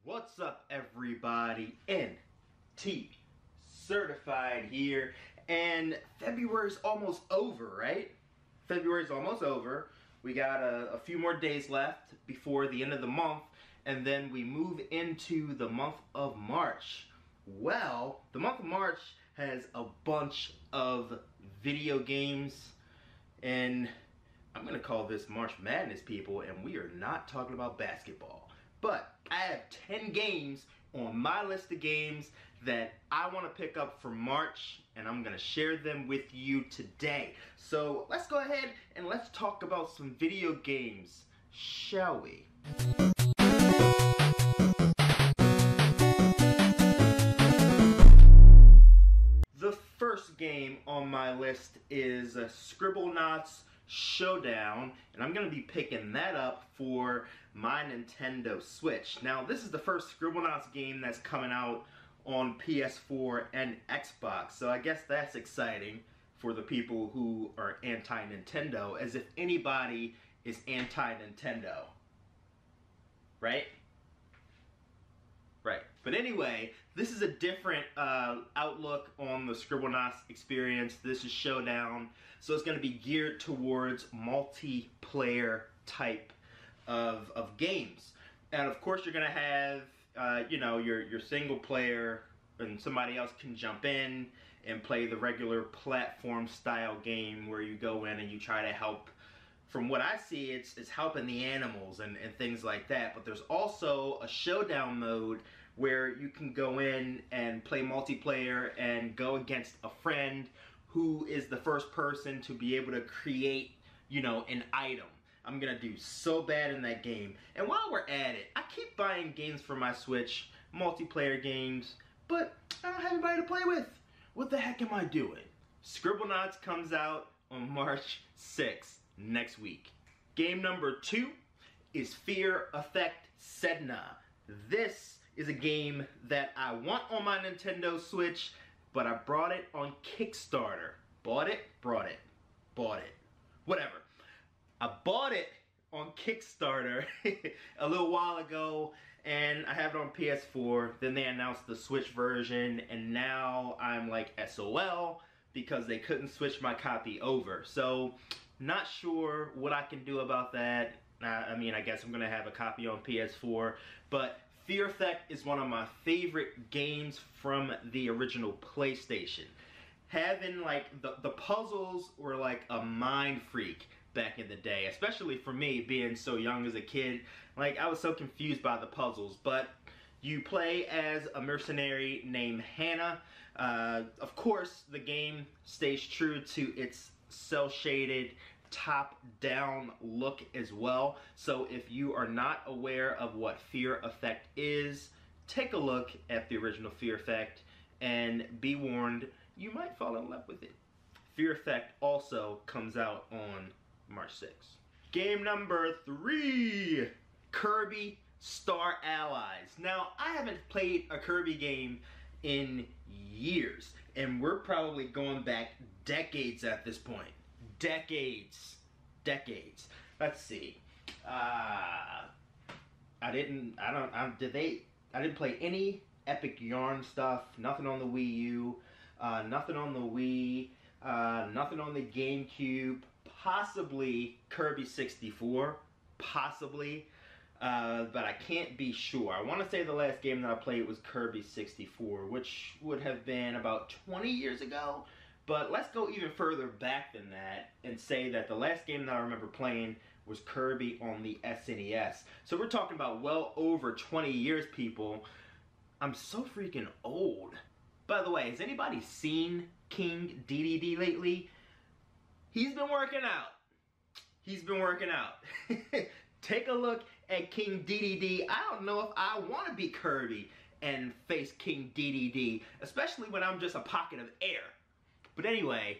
What's up, everybody? NT Certified here, and February's almost over, right? February's almost over. We got a few more days left before the end of the month, and then we move into the month of March. Well, the month of March has a bunch of video games, and I'm gonna call this March Madness, people, and we are not talking about basketball. But I have 10 games on my list of games that I want to pick up for March, and I'm going to share them with you today. So let's go ahead and let's talk about some video games, shall we? The first game on my list is Scribblenauts Showdown, and I'm going to be picking that up for my Nintendo Switch. Now, this is the first Scribblenauts game that's coming out on PS4 and Xbox, so I guess that's exciting for the people who are anti-Nintendo, as if anybody is anti-Nintendo. Right? Right. But anyway, this is a different outlook on the Scribblenauts experience. This is Showdown, so it's going to be geared towards multiplayer type of games. And of course, you're going to have you know, your single player, and somebody else can jump in and play the regular platform style game where you go in and you try to help. From what I see, it's helping the animals and things like that. But there's also a showdown mode where you can go in and play multiplayer and go against a friend who is the first person to be able to create, you know, an item. I'm gonna do so bad in that game. And while we're at it, I keep buying games for my Switch, multiplayer games, but I don't have anybody to play with. What the heck am I doing? Scribblenauts comes out on March 6th. Next week. Game number 2 is Fear Effect Sedna. This is a game that I want on my Nintendo Switch, but I brought it on Kickstarter. Bought it, brought it, bought it. Whatever. I bought it on Kickstarter a little while ago, and I have it on PS4. Then they announced the Switch version, and now I'm like SOL because they couldn't switch my copy over. So, not sure what I can do about that. I mean, I guess I'm going to have a copy on PS4. But Fear Effect is one of my favorite games from the original PlayStation. Having, like, the puzzles were like a mind freak back in the day. Especially for me, being so young as a kid. Like, I was so confused by the puzzles. But you play as a mercenary named Hannah. Of course, the game stays true to its cel-shaded top-down look as well. So if you are not aware of what Fear Effect is, take a look at the original Fear Effect and be warned, you might fall in love with it. Fear Effect also comes out on March 6th. Game number 3, Kirby Star Allies. Now, I haven't played a Kirby game in years, and we're probably going back decades at this point. Decades. Let's see. I didn't play any Epic Yarn stuff. Nothing on the Wii U. Nothing on the Wii. Nothing on the GameCube. Possibly Kirby 64. Possibly. But I can't be sure. I want to say the last game that I played was Kirby 64, which would have been about 20 years ago. But let's go even further back than that and say that the last game that I remember playing was Kirby on the SNES. So we're talking about well over 20 years, people. I'm so freaking old. By the way, has anybody seen King DDD lately? He's been working out. He's been working out. Take a look at King DDD. I don't know if I want to be Kirby and face King DDD, especially when I'm just a pocket of air. But anyway,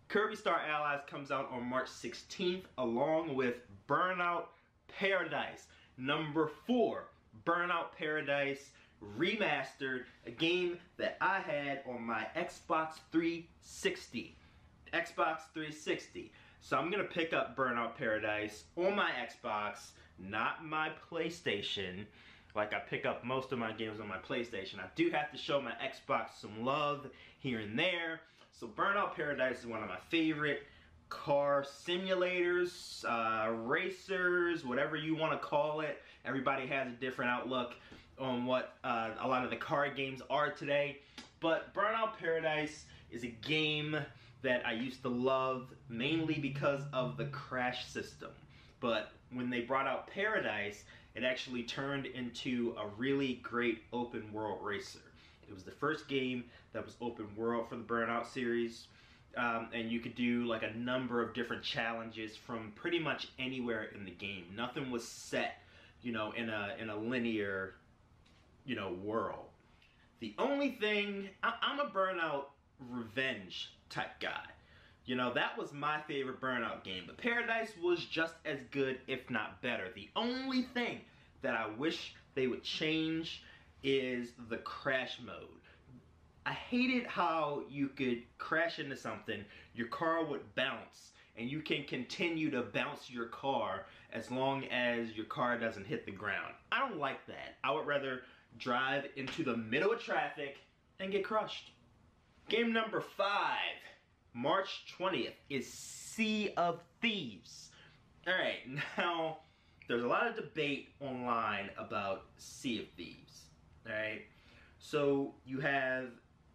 Kirby Star Allies comes out on March 16th along with Burnout Paradise. Number 4, Burnout Paradise Remastered, a game that I had on my Xbox 360. Xbox 360. So I'm going to pick up Burnout Paradise on my Xbox, not my PlayStation. like I pick up most of my games on my PlayStation. I do have to show my Xbox some love here and there. So Burnout Paradise is one of my favorite car simulators, racers, whatever you want to call it. Everybody has a different outlook on what a lot of the car games are today. But Burnout Paradise is a game that I used to love mainly because of the crash system. But when they brought out Paradise, it actually turned into a really great open world racer. It was the first game that was open world for the Burnout series. And you could do like a number of different challenges from pretty much anywhere in the game. Nothing was set, you know, in a linear, you know, world. The only thing, I'm a Burnout revenge type guy. You know, that was my favorite Burnout game, but Paradise was just as good, if not better. The only thing that I wish they would change is the crash mode. I hated how you could crash into something, your car would bounce, and you can continue to bounce your car as long as your car doesn't hit the ground. I don't like that. I would rather drive into the middle of traffic and get crushed. Game number 5, March 20th, is Sea of Thieves. Alright, now, there's a lot of debate online about Sea of Thieves. Alright, so you have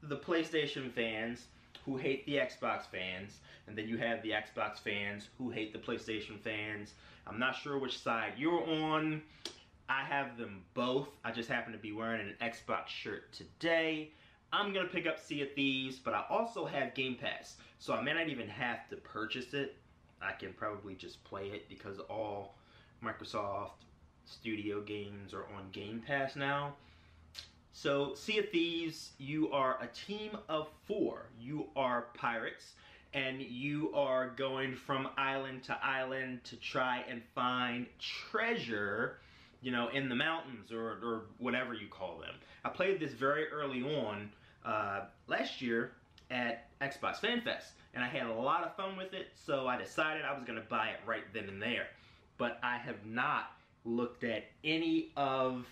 the PlayStation fans who hate the Xbox fans, and then you have the Xbox fans who hate the PlayStation fans. I'm not sure which side you're on. I have them both. I just happen to be wearing an Xbox shirt today. I'm gonna pick up Sea of Thieves, but I also have Game Pass, so I may not even have to purchase it. I can probably just play it because all Microsoft Studio games are on Game Pass now. So, Sea of Thieves, you are a team of 4. You are pirates, and you are going from island to island to try and find treasure, you know, in the mountains or whatever you call them. I played this very early on last year at Xbox Fan Fest, and I had a lot of fun with it, so I decided I was going to buy it right then and there. But I have not looked at any of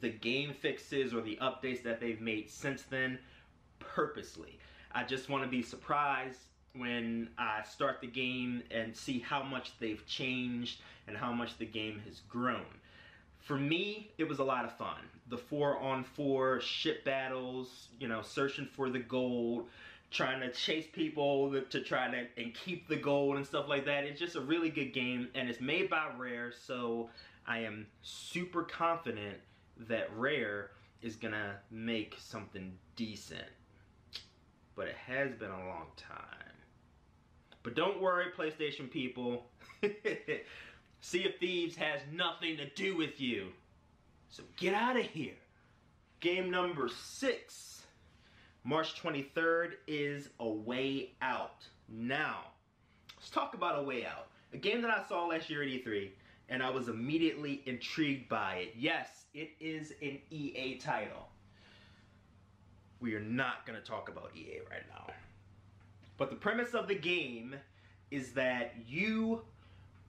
the game fixes or the updates that they've made since then purposely. I just want to be surprised when I start the game and see how much they've changed and how much the game has grown. For me, it was a lot of fun. The 4-on-4 ship battles, you know, searching for the gold, trying to chase people to try to and keep the gold and stuff like that. It's just a really good game, and it's made by Rare, so I am super confident that Rare is gonna make something decent. But it has been a long time. But don't worry, PlayStation people. Sea of Thieves has nothing to do with you. So get out of here. Game number 6, March 23rd, is A Way Out. Now, let's talk about A Way Out. A game that I saw last year at E3, and I was immediately intrigued by it. Yes, it is an EA title. We are not going to talk about EA right now. But the premise of the game is that you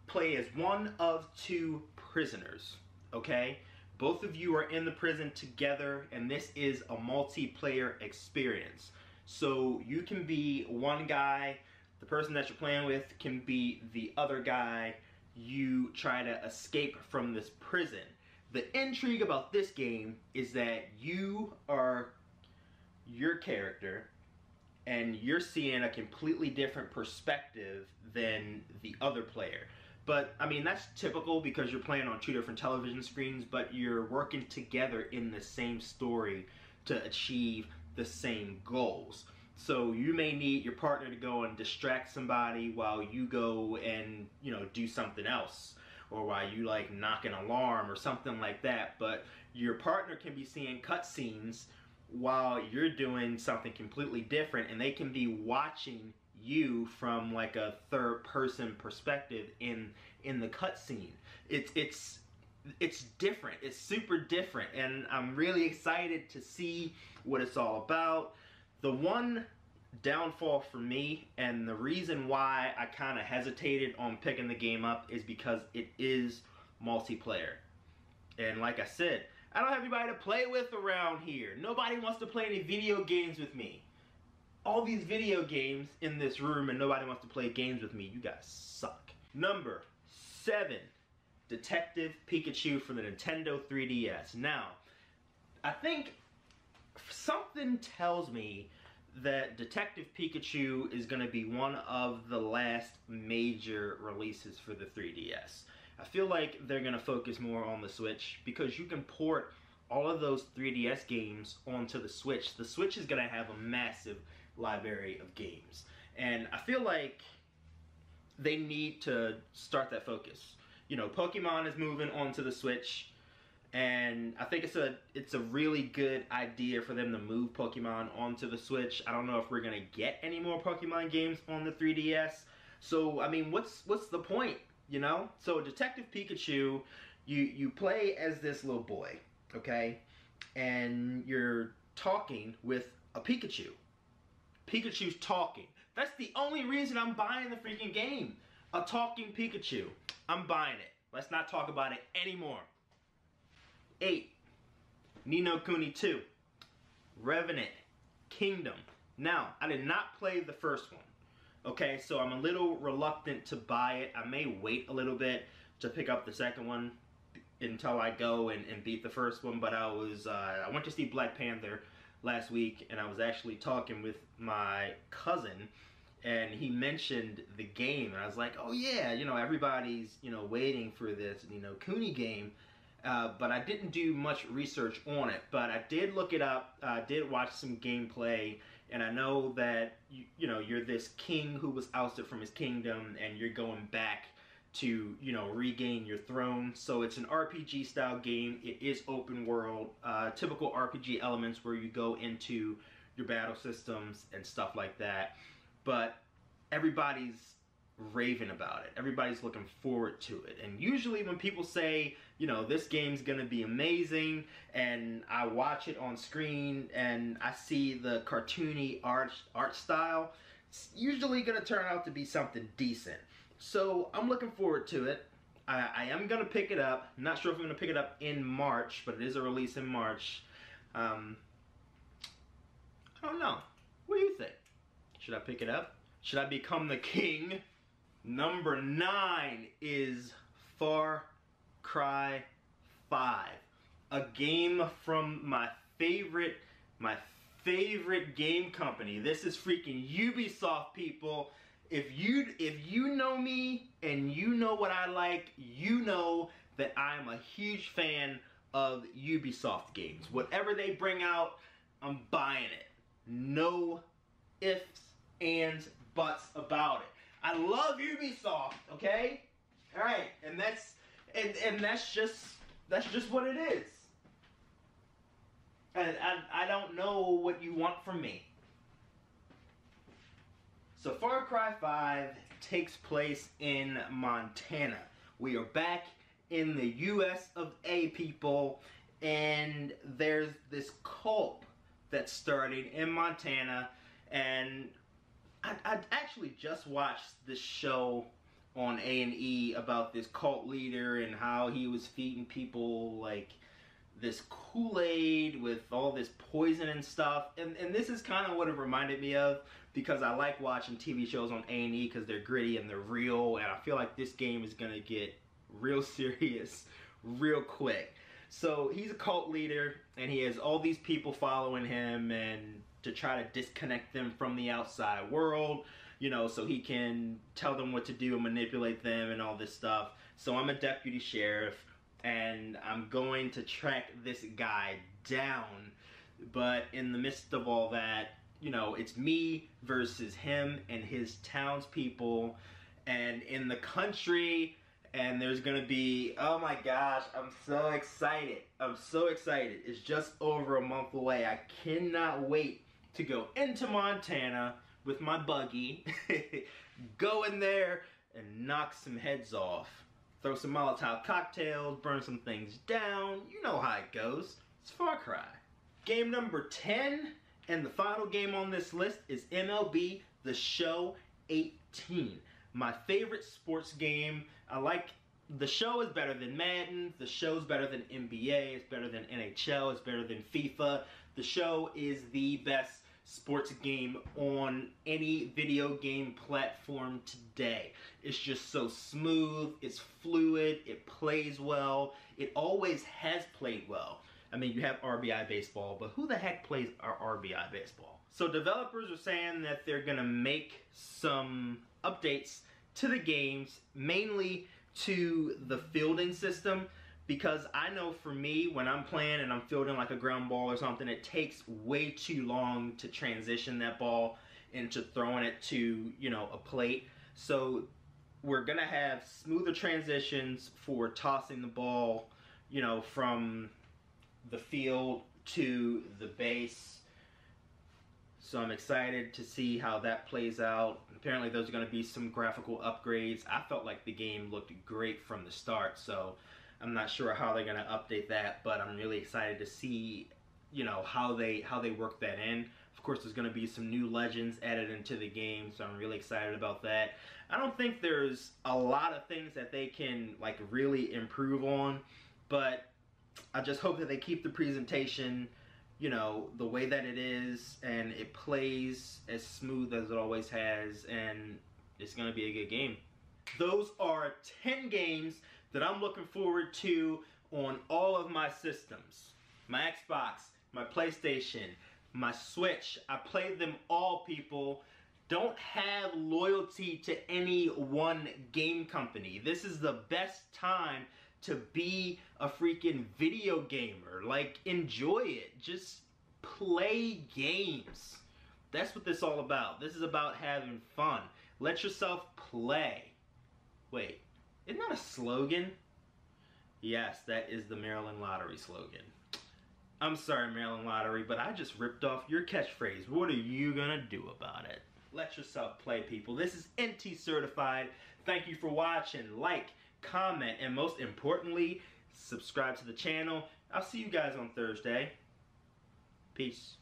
play as one of 2 prisoners, okay? Both of you are in the prison together, and this is a multiplayer experience. So you can be one guy, the person that you're playing with can be the other guy. You try to escape from this prison. The intrigue about this game is that you are your character and you're seeing a completely different perspective than the other player. But, I mean, that's typical because you're playing on 2 different television screens, but you're working together in the same story to achieve the same goals. So you may need your partner to go and distract somebody while you go and, you know, do something else. Or while you, like, knock an alarm or something like that. But your partner can be seeing cutscenes while you're doing something completely different, and they can be watching you from like a third-person perspective in the cutscene. It's different. It's super different, and I'm really excited to see what it's all about. The one downfall for me, and the reason why I kind of hesitated on picking the game up, is because it is multiplayer. And like I said, I don't have anybody to play with around here. Nobody wants to play any video games with me. All these video games in this room and nobody wants to play games with me. You guys suck. Number 7, Detective Pikachu for the Nintendo 3DS. Now, I think something tells me that Detective Pikachu is going to be one of the last major releases for the 3DS. I feel like they're going to focus more on the Switch because you can port all of those 3DS games onto the Switch. The Switch is going to have a massive library of games. And I feel like they need to start that focus. You know, Pokemon is moving onto the Switch, and I think it's a really good idea for them to move Pokemon onto the Switch. I don't know if we're going to get any more Pokemon games on the 3DS. So, I mean, what's the point? You know, so Detective Pikachu, you play as this little boy, okay, and you're talking with a Pikachu. Pikachu's talking. That's the only reason I'm buying the freaking game. A talking Pikachu. I'm buying it. Let's not talk about it anymore. 8, Ni no Kuni 2, Revenant Kingdom. Now, I did not play the first one. Okay, so I'm a little reluctant to buy it. I may wait a little bit to pick up the second one until I go and beat the first one. But I went to see Black Panther last week, and I was actually talking with my cousin, and he mentioned the game, and I was like, oh yeah, you know, everybody's, you know, waiting for this, you know, Kuni game. But I didn't do much research on it. But I did look it up. I did watch some gameplay. And I know that, you know, you're this king who was ousted from his kingdom. And you're going back to, you know, regain your throne. So it's an RPG style game. It is open world. Typical RPG elements where you go into your battle systems and stuff like that. But everybody's raving about it. Everybody's looking forward to it. And usually when people say, you know, this game's gonna be amazing, and I watch it on screen and I see the cartoony art style, it's usually gonna turn out to be something decent. So I'm looking forward to it. I am gonna pick it up. I'm not sure if I'm gonna pick it up in March, but it is a release in March. I don't know. What do you think? Should I pick it up? Should I become the king? Number 9 is Far Cry 5, a game from my favorite game company. This is freaking Ubisoft, people. If you know me and you know what I like, you know that I'm a huge fan of Ubisoft games. Whatever they bring out, I'm buying it. No ifs, ands, buts about it. I love Ubisoft, okay? Alright, and that's just what it is. And I don't know what you want from me. So Far Cry 5 takes place in Montana. We are back in the US of A, people, and there's this cult that's starting in Montana, and I actually just watched this show on A&E about this cult leader and how he was feeding people like this Kool-Aid with all this poison and stuff. And this is kind of what it reminded me of, because I like watching TV shows on A&E because they're gritty and they're real, and I feel like this game is going to get real serious real quick. So he's a cult leader and he has all these people following him, and to try to disconnect them from the outside world, you know, so he can tell them what to do and manipulate them and all this stuff. So I'm a deputy sheriff and I'm going to track this guy down. But in the midst of all that, you know, it's me versus him and his townspeople and in the country. And there's gonna be, oh my gosh, I'm so excited. I'm so excited. It's just over a month away. I cannot wait to go into Montana with my buggy, go in there and knock some heads off. Throw some Molotov cocktails, burn some things down. You know how it goes. It's Far Cry. Game number 10, and the final game on this list is MLB The Show 18. My favorite sports game. I like the show is better than Madden, the show's better than NBA, it's better than NHL, it's better than FIFA. The show is the best sports game on any video game platform today. It's just so smooth, it's fluid, it plays well, it always has played well. I mean, you have RBI baseball, but who the heck plays RBI baseball? So developers are saying that they're gonna make some updates to the games, mainly to the fielding system, because I know for me, when I'm playing and I'm fielding like a ground ball or something, it takes way too long to transition that ball into throwing it to, you know, a plate. So we're gonna have smoother transitions for tossing the ball, you know, from the field to the base. So I'm excited to see how that plays out. Apparently there's going to be some graphical upgrades. I felt like the game looked great from the start, so I'm not sure how they're going to update that, but I'm really excited to see, you know, how they work that in. Of course, there's going to be some new legends added into the game, so I'm really excited about that. I don't think there's a lot of things that they can like really improve on, but I just hope that they keep the presentation, you know, the way that it is, and it plays as smooth as it always has, and it's going to be a good game. Those are 10 games that I'm looking forward to on all of my systems. My Xbox, my PlayStation, my Switch. I played them all, people. Don't have loyalty to any one game company. This is the best time to be a freaking video gamer. Like, enjoy it. Just play games. That's what this is all about. This is about having fun. Let yourself play. Wait, isn't that a slogan? Yes, that is the Maryland Lottery slogan. I'm sorry, Maryland Lottery, but I just ripped off your catchphrase. What are you gonna do about it? Let yourself play, people. This is NT Certified. Thank you for watching. Like, comment, and most importantly, subscribe to the channel. I'll see you guys on Thursday. Peace.